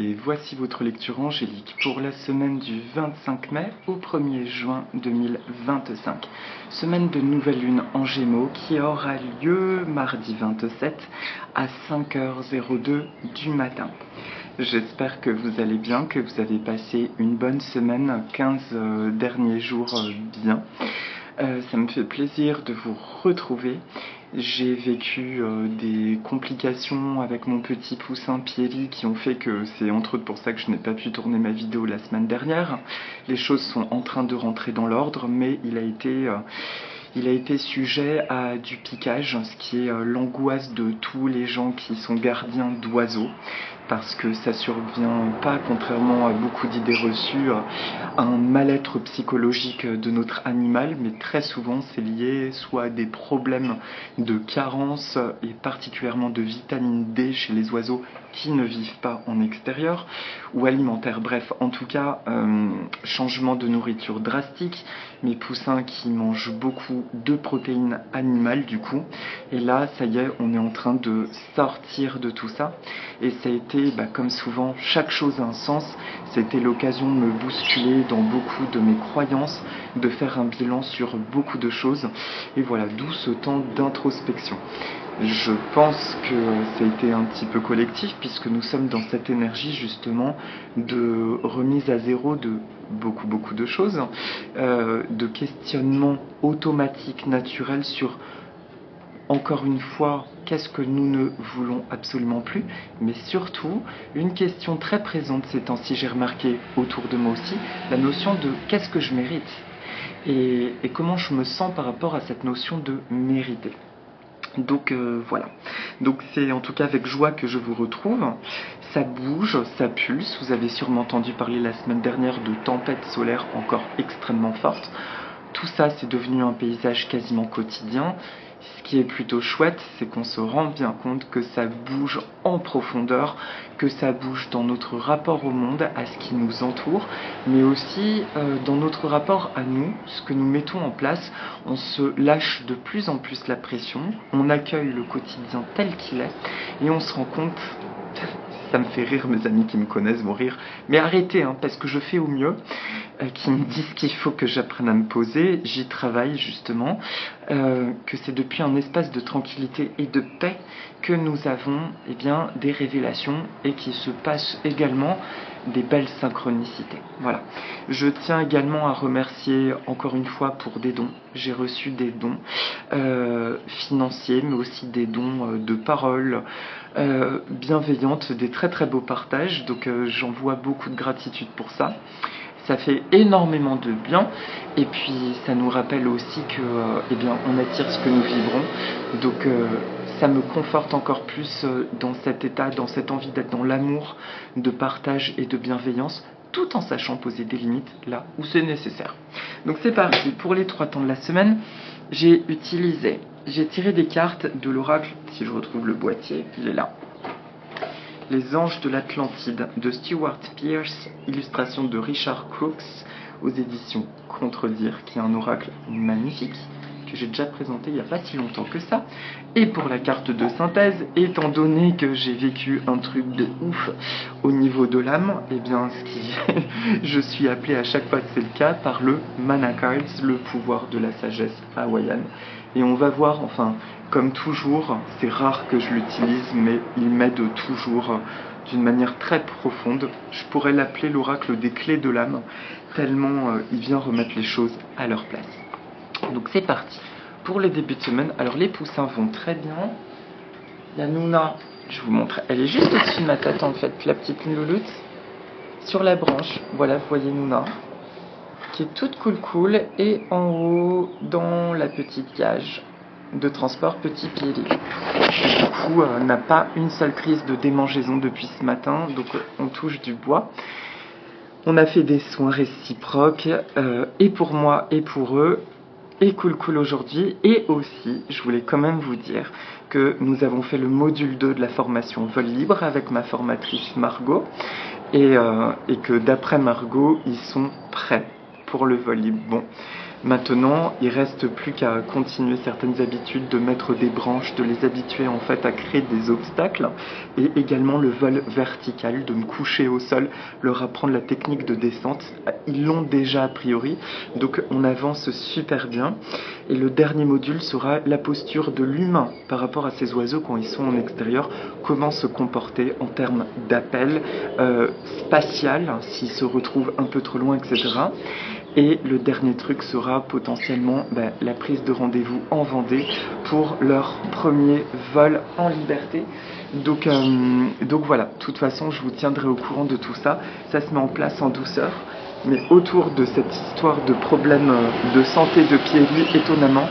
et voici votre lecture angélique pour la semaine du 25 mai au 1er juin 2025. Semaine de nouvelle lune en Gémeaux qui aura lieu mardi 27 à 5h02 du matin. J'espère que vous allez bien, que vous avez passé une bonne semaine, 15 derniers jours bien. Ça me fait plaisir de vous retrouver. J'ai vécu des complications avec mon petit poussin Pierry qui ont fait que c'est entre autres pour ça que je n'ai pas pu tourner ma vidéo la semaine dernière. Les choses sont en train de rentrer dans l'ordre, mais il a été sujet à du piquage, ce qui est l'angoisse de tous les gens qui sont gardiens d'oiseaux, parce que ça survient pas, contrairement à beaucoup d'idées reçues, à un mal-être psychologique de notre animal, mais très souvent c'est lié soit à des problèmes de carence et particulièrement de vitamine D chez les oiseaux qui ne vivent pas en extérieur, ou alimentaire. Bref, en tout cas, changement de nourriture drastique, mes poussins qui mangent beaucoup de protéines animales du coup, et là ça y est, on est en train de sortir de tout ça, et ça a été, comme souvent, chaque chose a un sens. C'était l'occasion de me bousculer dans beaucoup de mes croyances, de faire un bilan sur beaucoup de choses, et voilà, d'où ce temps d'introspection. Je pense que ça a été un petit peu collectif puisque nous sommes dans cette énergie justement de remise à zéro de beaucoup de choses, de questionnement automatique, naturel sur, encore une fois, qu'est-ce que nous ne voulons absolument plus, mais surtout une question très présente ces temps-ci, j'ai remarqué autour de moi aussi, la notion de qu'est-ce que je mérite et comment je me sens par rapport à cette notion de mériter. Donc voilà, donc c'est en tout cas avec joie que je vous retrouve. Ça bouge, ça pulse, vous avez sûrement entendu parler la semaine dernière de tempêtes solaires encore extrêmement fortes. Tout ça c'est devenu un paysage quasiment quotidien. Ce qui est plutôt chouette, c'est qu'on se rend bien compte que ça bouge en profondeur, que ça bouge dans notre rapport au monde, à ce qui nous entoure, mais aussi dans notre rapport à nous, ce que nous mettons en place. On se lâche de plus en plus la pression, on accueille le quotidien tel qu'il est, et on se rend compte... Ça me fait rire, mes amis qui me connaissent vont rire. Mais arrêtez, parce que je fais au mieux. Qui me disent qu'il faut que j'apprenne à me poser. J'y travaille justement. Que c'est depuis un espace de tranquillité et de paix que nous avons des révélations et qu'il se passe également des belles synchronicités. Voilà. Je tiens également à remercier encore une fois pour des dons. J'ai reçu des dons financiers, mais aussi des dons de paroles bienveillantes, des très beaux partages. Donc j'envoie beaucoup de gratitude pour ça. Ça fait énormément de bien et puis ça nous rappelle aussi que on attire ce que nous vibrons. Donc ça me conforte encore plus dans cet état, dans cette envie d'être dans l'amour, de partage et de bienveillance, tout en sachant poser des limites là où c'est nécessaire. Donc c'est parti, pour les 3 temps de la semaine, j'ai tiré des cartes de l'oracle, si je retrouve le boîtier, il est là. Les Anges de l'Atlantide de Stuart Pearce, illustration de Richard Crooks aux éditions Contredire, qui est un oracle magnifique que j'ai déjà présenté il n'y a pas si longtemps que ça. Et pour la carte de synthèse, étant donné que j'ai vécu un truc de ouf au niveau de l'âme, je suis appelé à chaque fois que c'est le cas par le Mana Cards, le pouvoir de la sagesse hawaïenne. Et on va voir, comme toujours, c'est rare que je l'utilise, mais il m'aide toujours d'une manière très profonde. Je pourrais l'appeler l'oracle des clés de l'âme, tellement il vient remettre les choses à leur place. Donc c'est parti pour les débuts de semaine. Alors les poussins vont très bien. Il y a Nouna, je vous montre, elle est juste au-dessus de ma tête en fait, la petite louloute, sur la branche. Voilà, vous voyez Nouna, qui est toute cool, et en haut, dans la petite cage de transport, petit Pierry. Du coup, n'a pas une seule crise de démangeaison depuis ce matin, donc on touche du bois. On a fait des soins réciproques, et pour moi et pour eux, et cool aujourd'hui. Et aussi, je voulais quand même vous dire que nous avons fait le module 2 de la formation Vol Libre avec ma formatrice Margot, et que d'après Margot, ils sont prêts pour le vol libre. Bon, Maintenant, il reste plus qu'à continuer certaines habitudes, de mettre des branches, de les habituer en fait à créer des obstacles, et également le vol vertical, de me coucher au sol, leur apprendre la technique de descente. Ils l'ont déjà a priori, donc on avance super bien. Et le dernier module sera la posture de l'humain par rapport à ces oiseaux quand ils sont en extérieur, comment se comporter en termes d'appel spatial, s'ils se retrouvent un peu trop loin, etc. Et le dernier truc sera potentiellement la prise de rendez-vous en Vendée pour leur premier vol en liberté. Donc voilà, de toute façon, je vous tiendrai au courant de tout ça. Ça se met en place en douceur. Mais autour de cette histoire de problème de santé de Pierry, étonnamment,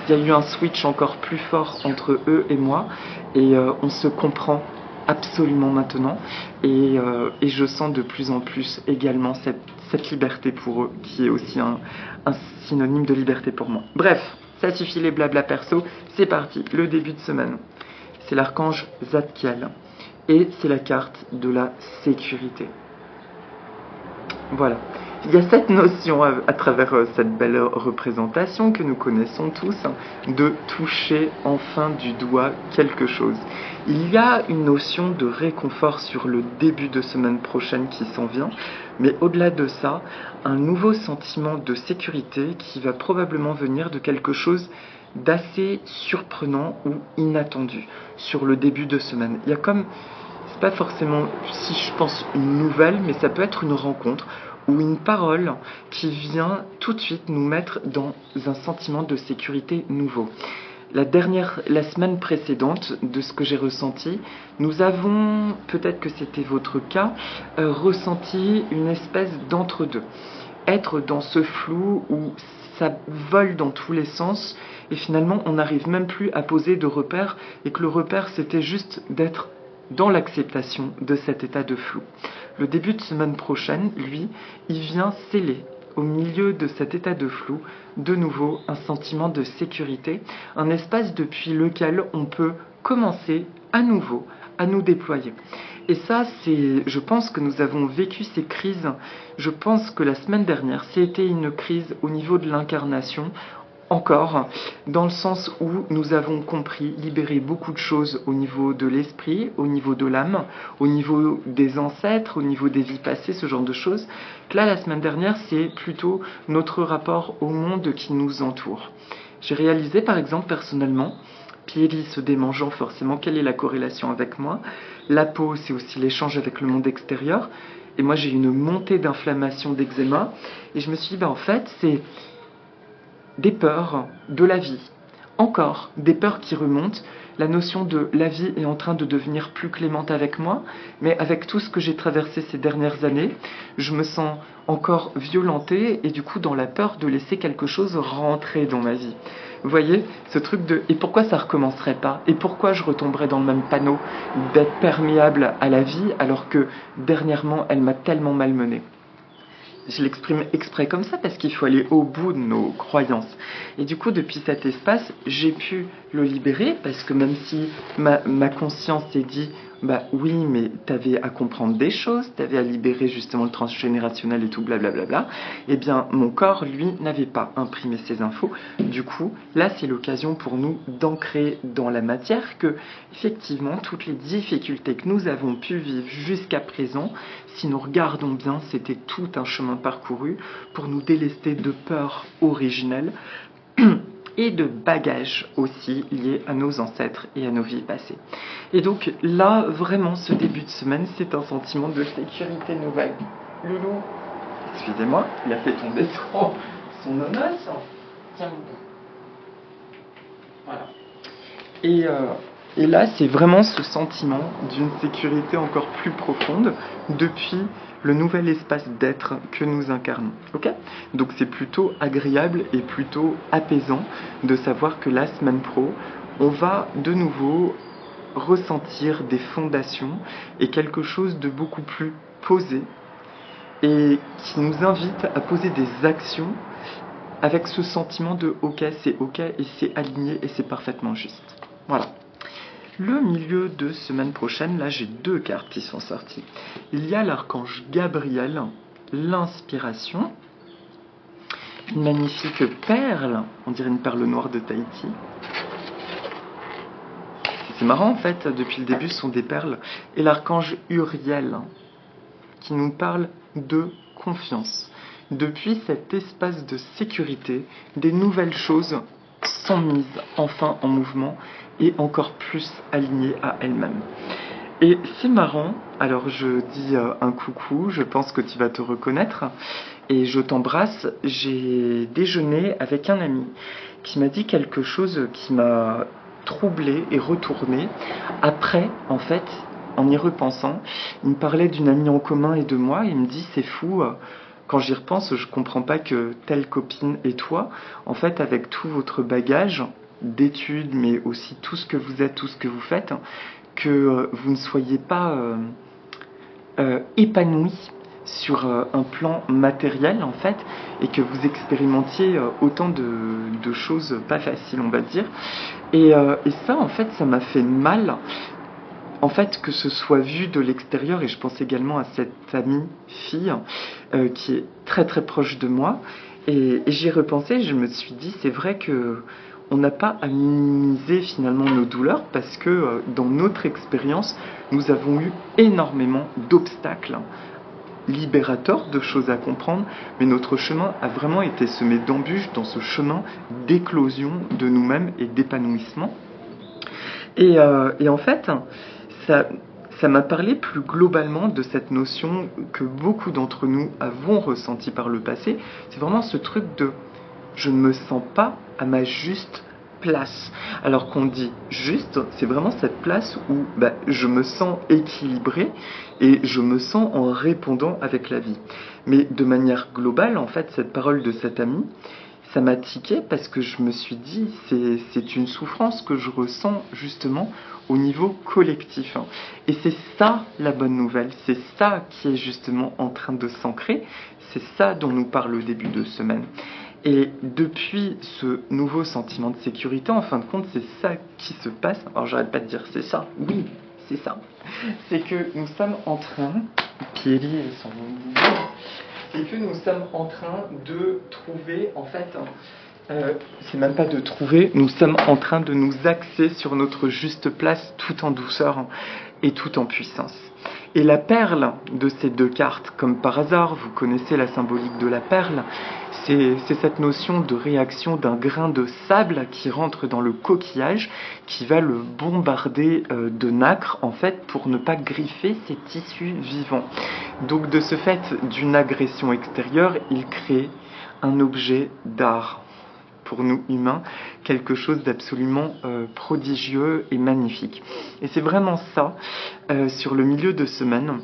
il y a eu un switch encore plus fort entre eux et moi. Et on se comprend absolument maintenant. Et je sens de plus en plus également cette liberté pour eux, qui est aussi un synonyme de liberté pour moi. Bref, ça suffit les blabla perso. C'est parti, le début de semaine. C'est l'archange Zadkiel. Et c'est la carte de la sécurité. Voilà. Il y a cette notion à travers cette belle représentation que nous connaissons tous, de toucher enfin du doigt quelque chose. Il y a une notion de réconfort sur le début de semaine prochaine qui s'en vient, mais au-delà de ça, un nouveau sentiment de sécurité qui va probablement venir de quelque chose d'assez surprenant ou inattendu sur le début de semaine. Il y a comme, c'est pas forcément, si je pense, une nouvelle, mais ça peut être une rencontre ou une parole qui vient tout de suite nous mettre dans un sentiment de sécurité nouveau. La semaine précédente, de ce que j'ai ressenti, nous avons, peut-être que c'était votre cas, ressenti une espèce d'entre-deux. Être dans ce flou où ça vole dans tous les sens et finalement on n'arrive même plus à poser de repère et que le repère c'était juste d'être dans l'acceptation de cet état de flou. Le début de semaine prochaine, lui, il vient sceller au milieu de cet état de flou, de nouveau un sentiment de sécurité, un espace depuis lequel on peut commencer à nouveau à nous déployer. Et ça, je pense que nous avons vécu ces crises. Je pense que la semaine dernière, c'était une crise au niveau de l'incarnation, encore, dans le sens où nous avons compris, libéré beaucoup de choses au niveau de l'esprit, au niveau de l'âme, au niveau des ancêtres, au niveau des vies passées, ce genre de choses. Là, la semaine dernière, c'est plutôt notre rapport au monde qui nous entoure. J'ai réalisé, par exemple, personnellement, Pierry se démangeant forcément, quelle est la corrélation avec moi? La peau, c'est aussi l'échange avec le monde extérieur. Et moi, j'ai une montée d'inflammation d'eczéma. Et je me suis dit, en fait, c'est des peurs de la vie. Encore des peurs qui remontent. La notion de la vie est en train de devenir plus clémente avec moi, mais avec tout ce que j'ai traversé ces dernières années, je me sens encore violentée et du coup dans la peur de laisser quelque chose rentrer dans ma vie. Vous voyez, ce truc de « et pourquoi ça recommencerait pas ? Et pourquoi je retomberais dans le même panneau d'être perméable à la vie alors que dernièrement elle m'a tellement malmenée ?» Je l'exprime exprès comme ça parce qu'il faut aller au bout de nos croyances. Et du coup, depuis cet espace, j'ai pu le libérer parce que même si ma conscience s'est dit oui, mais t'avais à comprendre des choses, t'avais à libérer justement le transgénérationnel et tout, blablabla, eh bien, mon corps, lui, n'avait pas imprimé ces infos. Du coup, là, c'est l'occasion pour nous d'ancrer dans la matière que, effectivement, toutes les difficultés que nous avons pu vivre jusqu'à présent, si nous regardons bien, c'était tout un chemin parcouru pour nous délester de peurs originelles et de bagages aussi liés à nos ancêtres et à nos vies passées. Et donc là, vraiment, ce début de semaine, c'est un sentiment de sécurité nouvelle. Loulou, excusez-moi, il a fait tomber son onos. Tiens, Loulou. Voilà. Et là, c'est vraiment ce sentiment d'une sécurité encore plus profonde depuis le nouvel espace d'être que nous incarnons. Ok ? Donc c'est plutôt agréable et plutôt apaisant de savoir que la semaine pro, on va de nouveau ressentir des fondations et quelque chose de beaucoup plus posé et qui nous invite à poser des actions avec ce sentiment de ok, c'est ok et c'est aligné et c'est parfaitement juste. Voilà. Le milieu de semaine prochaine, là j'ai 2 cartes qui sont sorties. Il y a l'archange Gabriel, l'inspiration, une magnifique perle, on dirait une perle noire de Tahiti. C'est marrant en fait, depuis le début ce sont des perles. Et l'archange Uriel, qui nous parle de confiance. Depuis cet espace de sécurité, des nouvelles choses sont mises enfin en mouvement et encore plus alignées à elles-mêmes. Et c'est marrant, alors je dis un coucou, je pense que tu vas te reconnaître, et je t'embrasse. J'ai déjeuné avec un ami qui m'a dit quelque chose qui m'a troublé et retourné. Après, en fait, en y repensant, il me parlait d'une amie en commun et de moi, et il me dit c'est fou, quand j'y repense, je comprends pas que telle copine et toi, en fait, avec tout votre bagage d'études, mais aussi tout ce que vous êtes, tout ce que vous faites, que vous ne soyez pas épanoui sur un plan matériel en fait, et que vous expérimentiez autant de choses pas faciles, on va dire. Et ça en fait, ça m'a fait mal en fait que ce soit vu de l'extérieur. Et je pense également à cette amie fille qui est très très proche de moi, et j'y ai repensé. Je me suis dit c'est vrai que on n'a pas à minimiser finalement nos douleurs, parce que dans notre expérience, nous avons eu énormément d'obstacles libérateurs, de choses à comprendre, mais notre chemin a vraiment été semé d'embûches dans ce chemin d'éclosion de nous-mêmes et d'épanouissement. Et en fait, ça m'a parlé plus globalement de cette notion que beaucoup d'entre nous avons ressentie par le passé. C'est vraiment ce truc de je ne me sens pas à ma juste place. Alors qu'on dit juste, c'est vraiment cette place où je me sens équilibré et je me sens en répondant avec la vie. Mais de manière globale, en fait, cette parole de cet ami, ça m'a tiqué parce que je me suis dit, c'est une souffrance que je ressens justement au niveau collectif. Et c'est ça la bonne nouvelle, c'est ça qui est justement en train de s'ancrer, c'est ça dont nous parle le début de semaine. Et depuis ce nouveau sentiment de sécurité, en fin de compte, c'est ça qui se passe. Alors j'arrête pas de dire c'est ça, oui, c'est ça. C'est que nous sommes en train, Pierry et son c'est que nous sommes en train de trouver, en fait, c'est même pas de trouver, nous sommes en train de nous axer sur notre juste place tout en douceur et tout en puissance. Et la perle de ces deux cartes, comme par hasard, vous connaissez la symbolique de la perle, c'est cette notion de réaction d'un grain de sable qui rentre dans le coquillage, qui va le bombarder de nacre, en fait, pour ne pas griffer ses tissus vivants. Donc de ce fait d'une agression extérieure, il crée un objet d'art. Pour nous humains, quelque chose d'absolument prodigieux et magnifique. Et c'est vraiment ça, sur le milieu de semaine,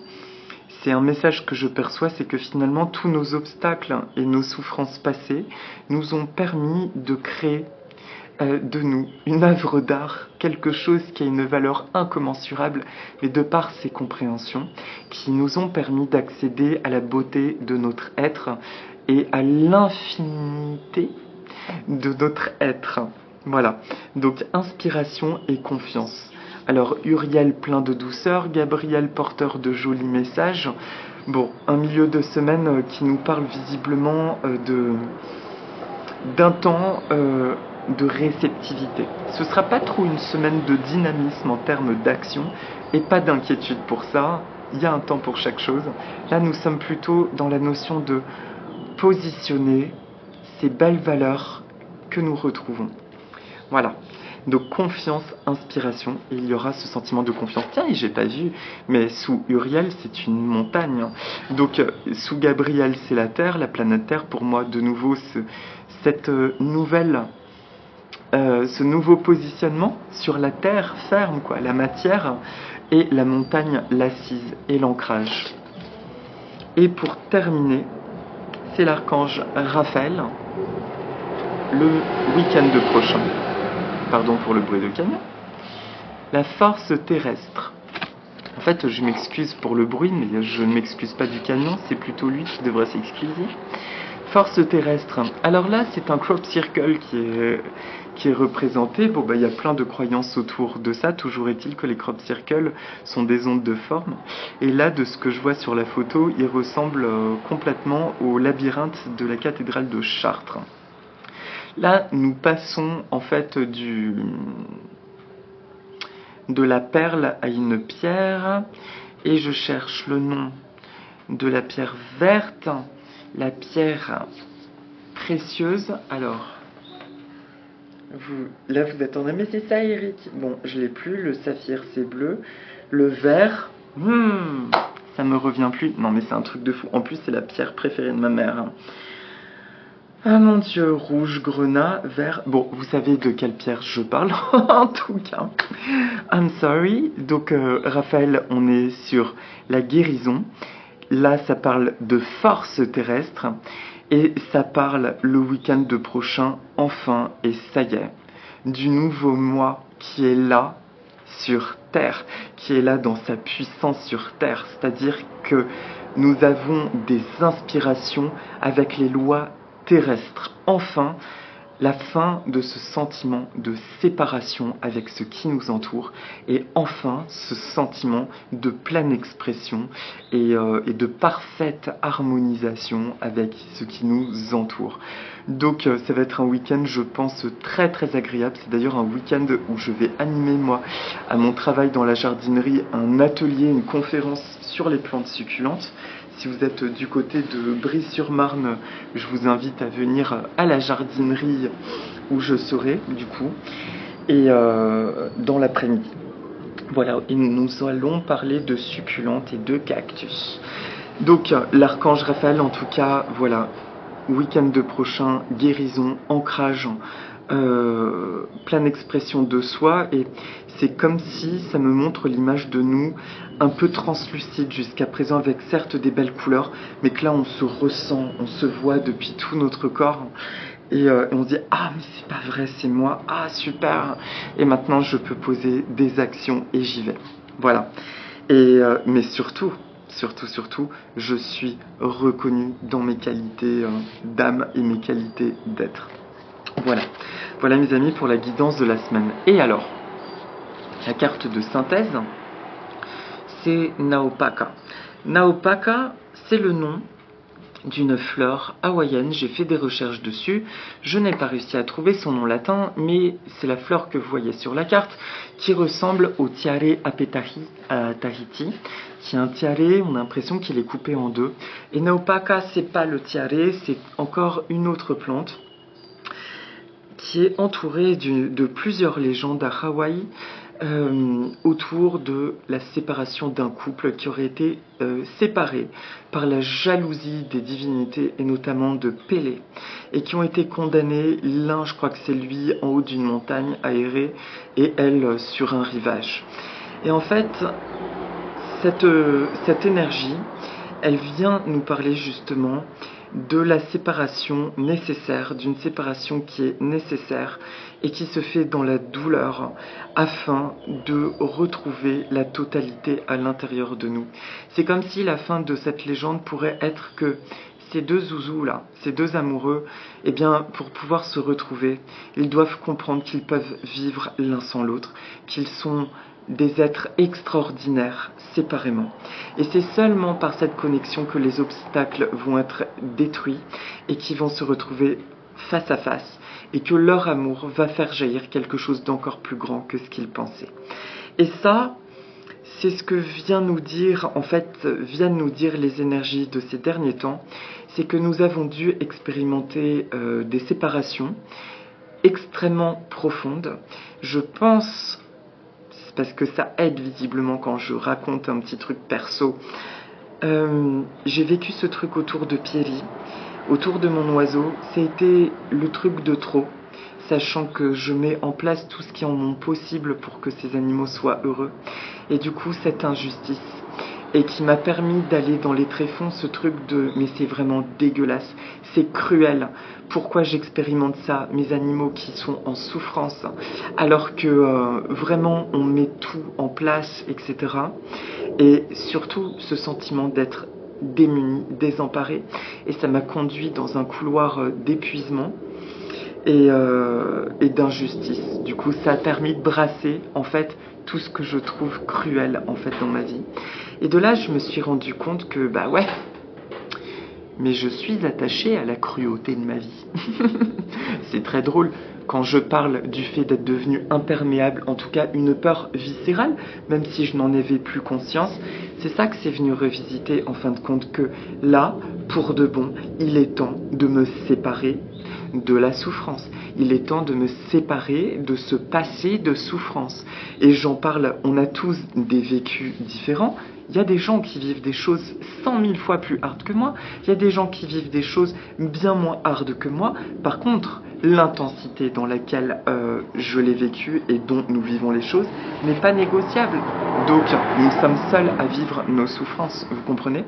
c'est un message que je perçois, c'est que finalement tous nos obstacles et nos souffrances passées nous ont permis de créer de nous une œuvre d'art, quelque chose qui a une valeur incommensurable, mais de par ses compréhensions, qui nous ont permis d'accéder à la beauté de notre être et à l'infinité de notre être. Voilà, donc inspiration et confiance. Alors Uriel plein de douceur, Gabriel porteur de jolis messages. Bon, un milieu de semaine qui nous parle visiblement d'un temps de réceptivité. Ce sera pas trop une semaine de dynamisme en termes d'action, et pas d'inquiétude pour ça. Il y a un temps pour chaque chose. Là, nous sommes plutôt dans la notion de positionner ces belles valeurs que nous retrouvons. Voilà. Donc confiance, inspiration, et il y aura ce sentiment de confiance. Tiens, et j'ai pas vu, mais sous Uriel, c'est une montagne. Donc sous Gabriel, c'est la Terre, la planète Terre. Pour moi, de nouveau, ce nouveau positionnement sur la Terre ferme, quoi, la matière, et la montagne, l'assise et l'ancrage. Et pour terminer, c'est l'archange Raphaël, le week-end prochain. Pardon pour le bruit de camion. La force terrestre. En fait, je m'excuse pour le bruit, mais je ne m'excuse pas du camion, c'est plutôt lui qui devrait s'excuser. Force terrestre. Alors là, c'est un crop circle qui est représenté. Bon, bah, il y a plein de croyances autour de ça. Toujours est-il que les crop circles sont des ondes de forme. Et là, de ce que je vois sur la photo, il ressemble complètement au labyrinthe de la cathédrale de Chartres. Là, nous passons en fait de la perle à une pierre. Et je cherche le nom de la pierre verte, la pierre précieuse. Alors, là vous êtes en mais c'est ça Eric. Bon, je l'ai plus, le saphir c'est bleu, le vert, ça me revient plus. Non mais c'est un truc de fou, en plus c'est la pierre préférée de ma mère. Ah mon dieu, rouge, grenat, vert. Bon, vous savez de quelle pierre je parle en tout cas. I'm sorry. Donc Raphaël, on est sur la guérison. Là, ça parle de force terrestre. Et ça parle le week-end de prochain, enfin, et ça y est, du nouveau moi qui est là sur Terre, qui est là dans sa puissance sur Terre. C'est-à-dire que nous avons des inspirations avec les lois terrestre. Enfin, la fin de ce sentiment de séparation avec ce qui nous entoure et enfin ce sentiment de pleine expression et de parfaite harmonisation avec ce qui nous entoure. Donc ça va être un week-end, je pense, très très agréable. C'est d'ailleurs un week-end où je vais animer, moi, à mon travail dans la jardinerie, un atelier, une conférence sur les plantes succulentes. Si vous êtes du côté de Brie-sur-Marne, je vous invite à venir à la jardinerie où je serai, du coup, et dans l'après-midi. Voilà, et nous allons parler de succulentes et de cactus. Donc, l'archange Raphaël, en tout cas, voilà, week-end de prochain, guérison, ancrage, pleine expression de soi, et c'est comme si ça me montre l'image de nous un peu translucide jusqu'à présent, avec certes des belles couleurs, mais que là on se ressent, on se voit depuis tout notre corps, et on se dit ah mais c'est pas vrai, c'est moi, ah super, et maintenant je peux poser des actions et j'y vais. Voilà. Et mais surtout, je suis reconnu dans mes qualités d'âme et mes qualités d'être. Voilà mes amis pour la guidance de la semaine. Et alors, la carte de synthèse, c'est Naopaka. Naopaka, c'est le nom d'une fleur hawaïenne. J'ai fait des recherches dessus. Je n'ai pas réussi à trouver son nom latin, mais c'est la fleur que vous voyez sur la carte qui ressemble au tiare apetahi à Tahiti, qui est un tiare, on a l'impression qu'il est coupé en deux. Et Naopaka, c'est pas le tiare, c'est encore une autre plante qui est entourée de plusieurs légendes à Hawaï autour de la séparation d'un couple qui aurait été séparé par la jalousie des divinités et notamment de Pélée, et qui ont été condamnés, l'un je crois que c'est lui en haut d'une montagne aérée et elle sur un rivage. Et en fait cette énergie, elle vient nous parler justement de la séparation nécessaire, d'une séparation qui est nécessaire et qui se fait dans la douleur afin de retrouver la totalité à l'intérieur de nous. C'est comme si la fin de cette légende pourrait être que ces deux zouzous là, ces deux amoureux, eh bien, pour pouvoir se retrouver, ils doivent comprendre qu'ils peuvent vivre l'un sans l'autre, qu'ils sont des êtres extraordinaires séparément. Et c'est seulement par cette connexion que les obstacles vont être détruits et qu'ils vont se retrouver face à face et que leur amour va faire jaillir quelque chose d'encore plus grand que ce qu'ils pensaient. Et ça, c'est ce que viennent nous dire les énergies de ces derniers temps, c'est que nous avons dû expérimenter des séparations extrêmement profondes. Je pense, parce que ça aide visiblement quand je raconte un petit truc perso, j'ai vécu ce truc autour de Pierry, autour de mon oiseau. C'était le truc de trop, sachant que je mets en place tout ce qui est en mon possible pour que ces animaux soient heureux. Et du coup, cette injustice, et qui m'a permis d'aller dans les tréfonds, ce truc de « mais c'est vraiment dégueulasse, c'est cruel, pourquoi j'expérimente ça, mes animaux qui sont en souffrance, alors que vraiment on met tout en place, etc. » Et surtout ce sentiment d'être démunie, désemparée, et ça m'a conduit dans un couloir d'épuisement et d'injustice. Du coup, ça a permis de brasser, en fait, tout ce que je trouve cruel, en fait, dans ma vie. Et de là, je me suis rendu compte que, bah ouais, mais je suis attachée à la cruauté de ma vie. C'est très drôle quand je parle du fait d'être devenu imperméable, en tout cas une peur viscérale, même si je n'en avais plus conscience. C'est ça que c'est venu revisiter, en fin de compte, que là, pour de bon, il est temps de me séparer de la souffrance. Il est temps de me séparer de ce passé de souffrance. Et j'en parle, on a tous des vécus différents. Il y a des gens qui vivent des choses 100 000 fois plus hard que moi. Il y a des gens qui vivent des choses bien moins hard que moi. Par contre, l'intensité dans laquelle je l'ai vécu et dont nous vivons les choses n'est pas négociable. Donc, nous sommes seuls à vivre nos souffrances, vous comprenez ?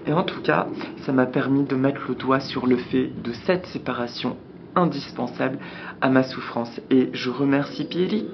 Et en tout cas, ça m'a permis de mettre le doigt sur le fait de cette séparation indispensable à ma souffrance. Et je remercie Pierry.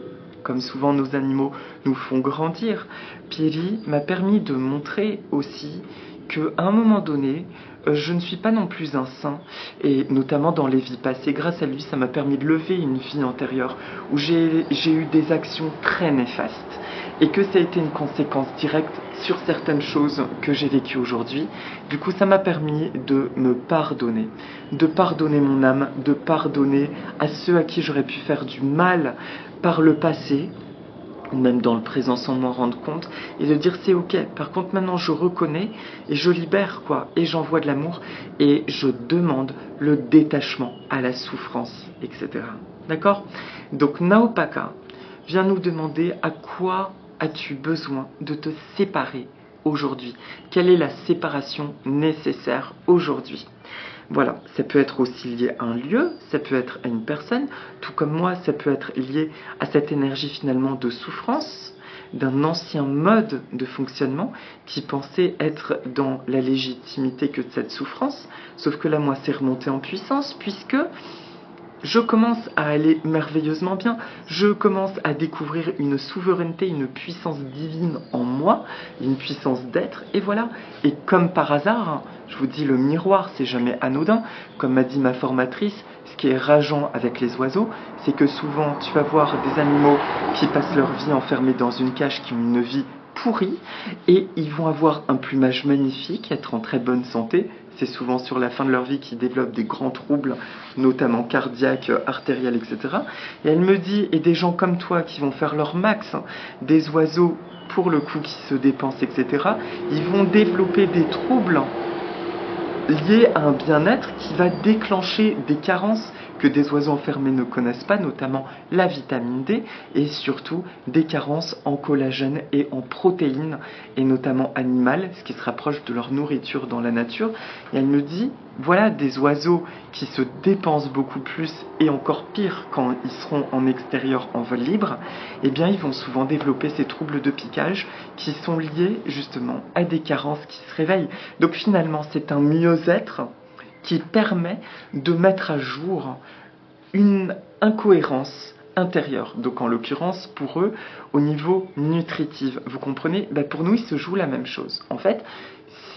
Comme souvent nos animaux nous font grandir, Pierry m'a permis de montrer aussi qu'à un moment donné, je ne suis pas non plus un saint, et notamment dans les vies passées. Grâce à lui, ça m'a permis de lever une vie antérieure où j'ai eu des actions très néfastes, et que ça a été une conséquence directe sur certaines choses que j'ai vécues aujourd'hui. Du coup, ça m'a permis de me pardonner, de pardonner mon âme, de pardonner à ceux à qui j'aurais pu faire du mal par le passé, ou même dans le présent sans m'en rendre compte, et de dire c'est ok, par contre maintenant je reconnais et je libère quoi, et j'envoie de l'amour et je demande le détachement à la souffrance, etc. D'accord ? Donc Naopaka vient nous demander à quoi as-tu besoin de te séparer aujourd'hui ? Quelle est la séparation nécessaire aujourd'hui ? Voilà, ça peut être aussi lié à un lieu, ça peut être à une personne, tout comme moi, ça peut être lié à cette énergie finalement de souffrance, d'un ancien mode de fonctionnement qui pensait être dans la légitimité que de cette souffrance, sauf que là, moi, c'est remonté en puissance, puisque je commence à aller merveilleusement bien, je commence à découvrir une souveraineté, une puissance divine en moi, une puissance d'être, et voilà. Et comme par hasard, je vous dis, le miroir, c'est jamais anodin, comme m'a dit ma formatrice, ce qui est rageant avec les oiseaux, c'est que souvent, tu vas voir des animaux qui passent leur vie enfermés dans une cage, qui ont une vie pourrie, et ils vont avoir un plumage magnifique, être en très bonne santé. C'est souvent sur la fin de leur vie qu'ils développent des grands troubles, notamment cardiaques, artériels, etc. Et elle me dit, et des gens comme toi qui vont faire leur max, des oiseaux pour le coup qui se dépensent, etc., ils vont développer des troubles liés à un bien-être qui va déclencher des carences que des oiseaux enfermés ne connaissent pas, notamment la vitamine D, et surtout des carences en collagène et en protéines, et notamment animales, ce qui se rapproche de leur nourriture dans la nature. Et elle me dit, voilà des oiseaux qui se dépensent beaucoup plus, et encore pire quand ils seront en extérieur en vol libre, eh bien ils vont souvent développer ces troubles de piquage qui sont liés justement à des carences qui se réveillent. Donc finalement c'est un mieux-être qui permet de mettre à jour une incohérence intérieure. Donc en l'occurrence, pour eux, au niveau nutritif. Vous comprenez ? Pour nous, il se joue la même chose. En fait,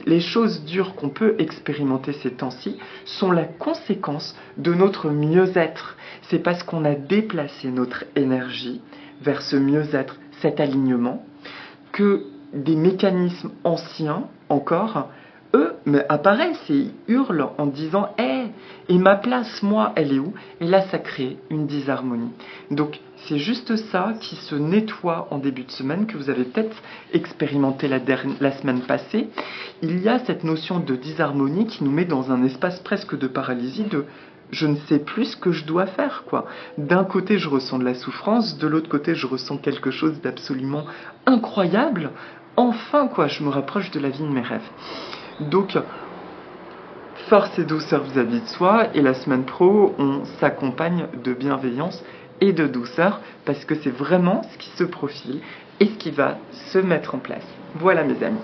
les choses dures qu'on peut expérimenter ces temps-ci sont la conséquence de notre mieux-être. C'est parce qu'on a déplacé notre énergie vers ce mieux-être, cet alignement, que des mécanismes anciens encore eux apparaissent et ils hurlent en disant « Hé, et ma place, moi, elle est où ?» Et là, ça crée une disharmonie. Donc, c'est juste ça qui se nettoie en début de semaine, que vous avez peut-être expérimenté la semaine passée. Il y a cette notion de disharmonie qui nous met dans un espace presque de paralysie, de « je ne sais plus ce que je dois faire ». D'un côté, je ressens de la souffrance, de l'autre côté, je ressens quelque chose d'absolument incroyable. Enfin, je me rapproche de la vie de mes rêves. Donc, force et douceur vis-à-vis de soi, et la semaine pro, on s'accompagne de bienveillance et de douceur, parce que c'est vraiment ce qui se profile et ce qui va se mettre en place. Voilà mes amis,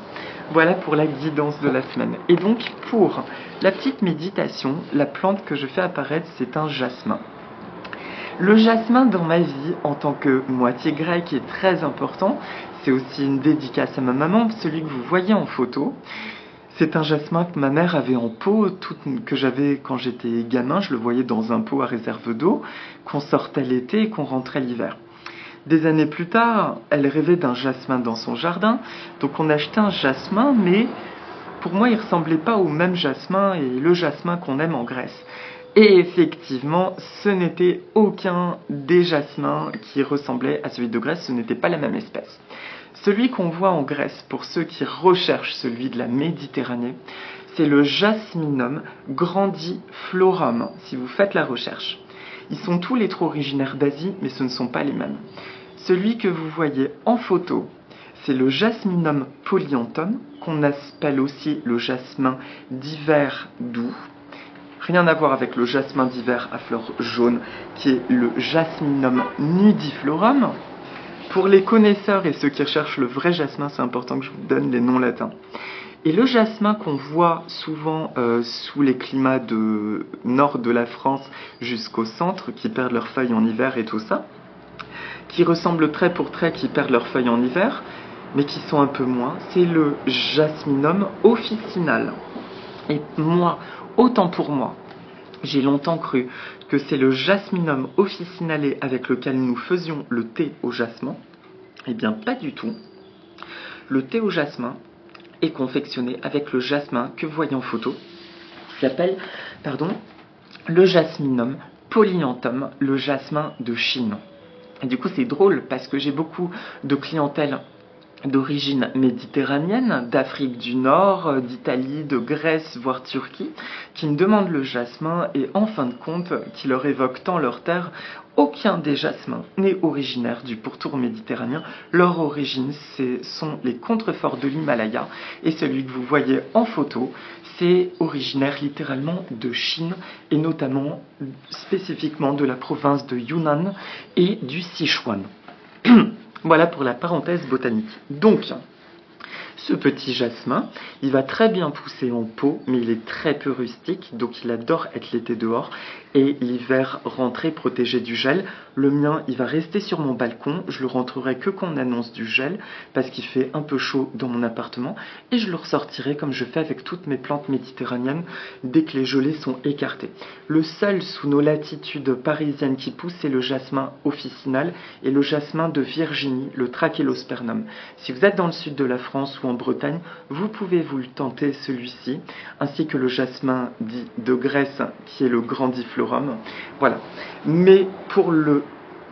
voilà pour la guidance de la semaine. Et donc, pour la petite méditation, la plante que je fais apparaître, c'est un jasmin. Le jasmin dans ma vie, en tant que moitié grec, est très important. C'est aussi une dédicace à ma maman, celui que vous voyez en photo. C'est un jasmin que ma mère avait en pot, que j'avais quand j'étais gamin. Je le voyais dans un pot à réserve d'eau, qu'on sortait l'été et qu'on rentrait l'hiver. Des années plus tard, elle rêvait d'un jasmin dans son jardin, donc on achetait un jasmin, mais pour moi, il ressemblait pas au même jasmin et le jasmin qu'on aime en Grèce. Et effectivement, ce n'était aucun des jasmins qui ressemblait à celui de Grèce, ce n'était pas la même espèce. Celui qu'on voit en Grèce, pour ceux qui recherchent celui de la Méditerranée, c'est le Jasminum grandiflorum, si vous faites la recherche. Ils sont tous les trois originaires d'Asie, mais ce ne sont pas les mêmes. Celui que vous voyez en photo, c'est le Jasminum polyanthum, qu'on appelle aussi le jasmin d'hiver doux. Rien à voir avec le jasmin d'hiver à fleurs jaunes, qui est le Jasminum nudiflorum. Pour les connaisseurs et ceux qui recherchent le vrai jasmin, c'est important que je vous donne les noms latins. Et le jasmin qu'on voit souvent sous les climats de nord de la France jusqu'au centre, qui perdent leurs feuilles en hiver et tout ça, qui ressemblent trait pour trait, qui perdent leurs feuilles en hiver, mais qui sont un peu moins, c'est le Jasminum officinal. Et moi, autant pour moi, j'ai longtemps cru que c'est le Jasminum officinale avec lequel nous faisions le thé au jasmin. Eh bien, pas du tout. Le thé au jasmin est confectionné avec le jasmin que vous voyez en photo, qui s'appelle, le Jasminum polyanthum, le jasmin de Chine. Et du coup, c'est drôle parce que j'ai beaucoup de clientèle d'origine méditerranéenne, d'Afrique du Nord, d'Italie, de Grèce, voire Turquie, qui me demandent le jasmin et en fin de compte, qui leur évoque tant leur terre, aucun des jasmins n'est originaire du pourtour méditerranéen. Leur origine, ce sont les contreforts de l'Himalaya et celui que vous voyez en photo, c'est originaire littéralement de Chine et notamment spécifiquement de la province de Yunnan et du Sichuan. Voilà pour la parenthèse botanique. Donc, ce petit jasmin, il va très bien pousser en pot, mais il est très peu rustique, donc il adore être l'été dehors et l'hiver rentrer protégé du gel. Le mien, il va rester sur mon balcon, je le rentrerai que quand on annonce du gel, parce qu'il fait un peu chaud dans mon appartement, et je le ressortirai comme je fais avec toutes mes plantes méditerranéennes dès que les gelées sont écartées. Le seul sous nos latitudes parisiennes qui pousse, c'est le jasmin officinal et le jasmin de Virginie, le Trachélospermum. Si vous êtes dans le sud de la France ou en Bretagne, vous pouvez vous le tenter celui-ci, ainsi que le jasmin dit de Grèce, qui est le grandiflorum. Voilà. Mais pour le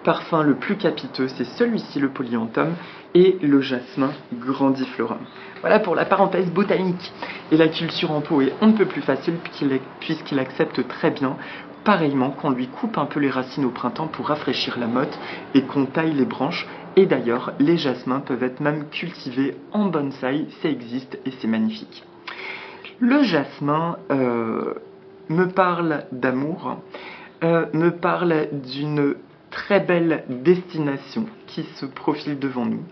parfum le plus capiteux, c'est celui-ci, le polyanthum, et le jasmin grandiflorum. Voilà pour la parenthèse botanique. Et la culture en pot est on ne peut plus facile puisqu'il accepte très bien, pareillement, qu'on lui coupe un peu les racines au printemps pour rafraîchir la motte et qu'on taille les branches. Et d'ailleurs, les jasmins peuvent être même cultivés en bonsaï, ça existe et c'est magnifique. Le jasmin me parle d'amour, me parle d'une très belle destination qui se profile devant nous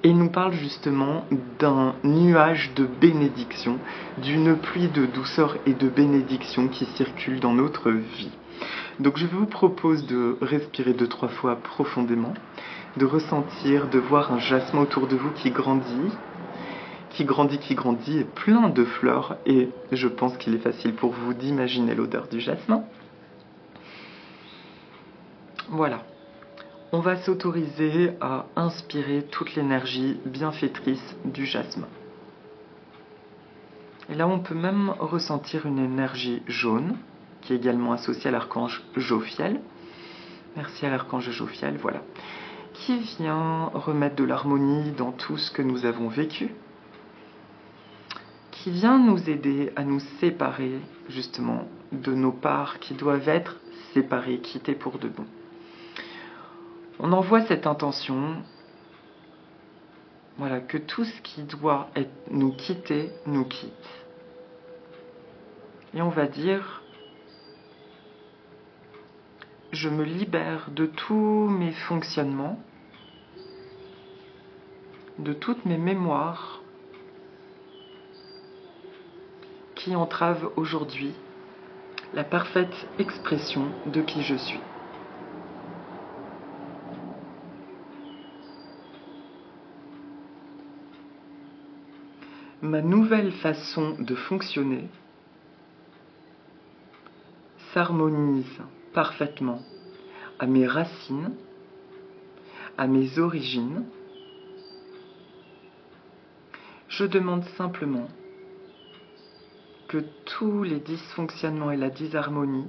et nous parle justement d'un nuage de bénédiction, d'une pluie de douceur et de bénédiction qui circule dans notre vie. Donc je vous propose de respirer 2-3 fois profondément, de ressentir, de voir un jasmin autour de vous qui grandit, et plein de fleurs, et je pense qu'il est facile pour vous d'imaginer l'odeur du jasmin. Voilà. On va s'autoriser à inspirer toute l'énergie bienfaitrice du jasmin. Et là, on peut même ressentir une énergie jaune, qui est également associée à l'archange Jophiel. Merci à l'archange Jophiel, voilà. Qui vient remettre de l'harmonie dans tout ce que nous avons vécu. Qui vient nous aider à nous séparer, justement, de nos parts qui doivent être séparées, quittées pour de bon. On envoie cette intention, voilà, que tout ce qui doit nous quitter, nous quitte. Et on va dire, je me libère de tous mes fonctionnements, de toutes mes mémoires qui entravent aujourd'hui la parfaite expression de qui je suis. ma nouvelle façon de fonctionner s'harmonise parfaitement à mes racines, à mes origines. Je demande simplement que tous les dysfonctionnements et la disharmonie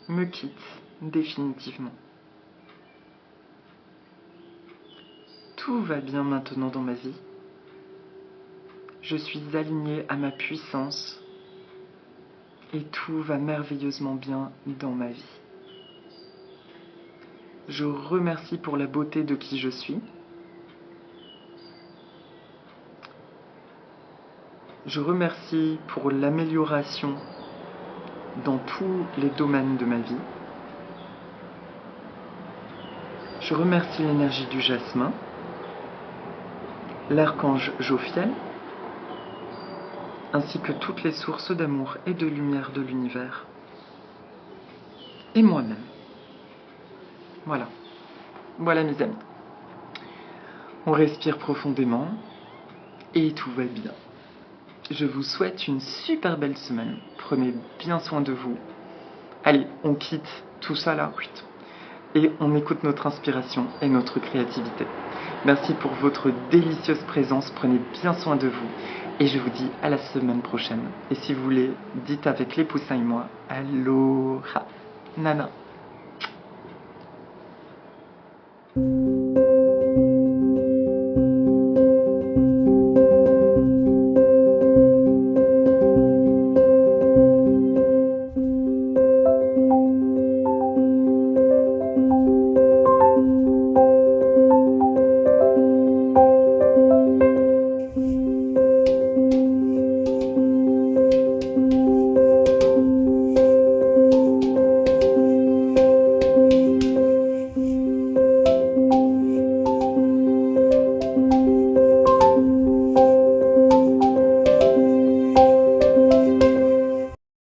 me quittent définitivement. Tout va bien maintenant dans ma vie. Je suis alignée à ma puissance et tout va merveilleusement bien dans ma vie. Je remercie pour la beauté de qui je suis. Je remercie pour l'amélioration dans tous les domaines de ma vie. Je remercie l'énergie du jasmin, l'archange Jophiel, ainsi que toutes les sources d'amour et de lumière de l'univers. Et moi-même. Voilà. Voilà mes amis. On respire profondément et tout va bien. Je vous souhaite une super belle semaine. Prenez bien soin de vous. Allez, on quitte tout ça là. Et on écoute notre inspiration et notre créativité. Merci pour votre délicieuse présence. Prenez bien soin de vous. Et je vous dis à la semaine prochaine. Et si vous voulez, dites avec les poussins et moi, Aloha, Nana.